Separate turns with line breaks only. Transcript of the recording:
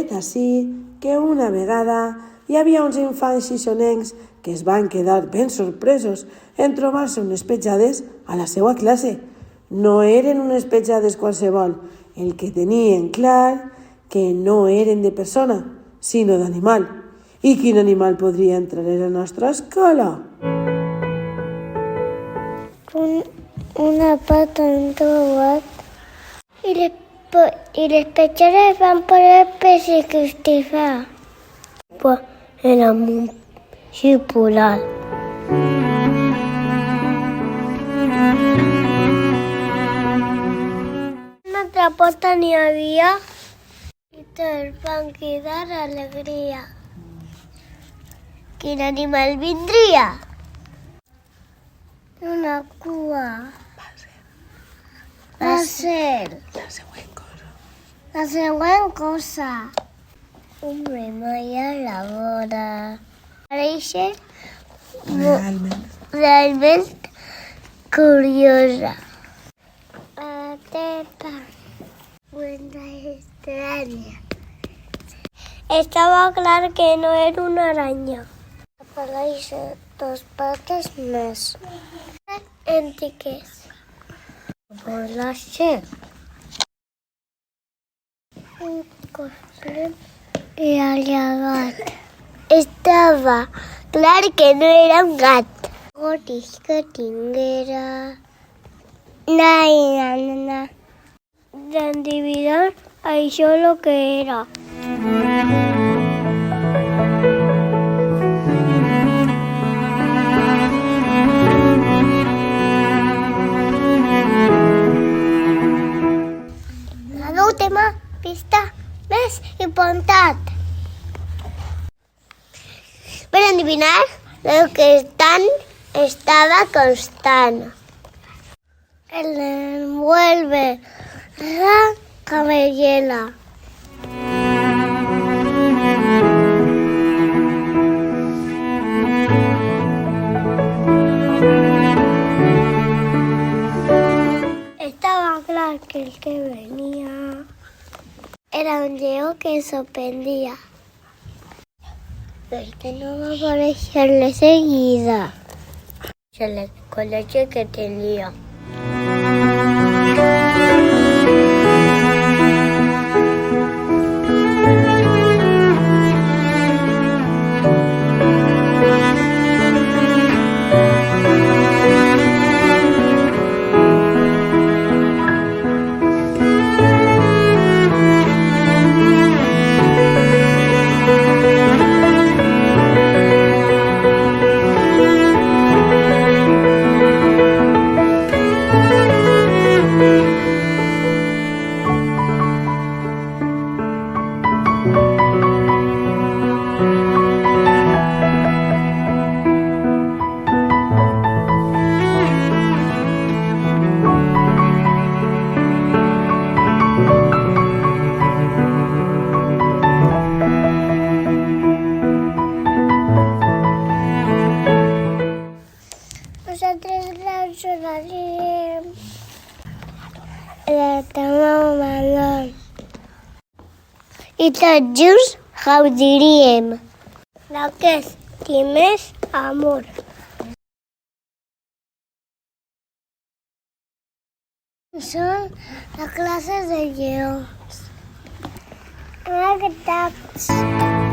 Vet ací que una vegada hi havia uns infants xixonencs que es van quedar ben sorpresos en trobar-se unes petjades a la seva classe. No eren unes petjades qualsevol, el que tenien clar que no eren de persona, sinó d'animal. I quin animal podria entrar a la nostra escola?
Una pata han trobat i les petjades van poder persecutar. Pues era un circular. Una altra porta n'hi havia i tots van cridar alegria. Quin animal vindria? Una cua. Va ser
La següent cosa.
la següent cosa. Un remei a la vora. Pareix realment curiosa. La teta. Buena extraña. Estava clar que no era una aranya. Apareix dos pates més antiques. Vola ser un coslet i el gat. Estava clar que no era un gat. Gotis que tinguera. Na. D'endivinar això lo que era. L'última pista més important. Per endevinar el que estava constant. El envuelve la cabellera. Estava clar que el que venia era un lleó que sorprendía. Pero que no va a aparecerle seguida. Se le con la leche que tenía. Nosaltres clausuraríem la tama Manol i tots junts gaudiríem d'aquest i més amor. Són les classes de lleons. Aquests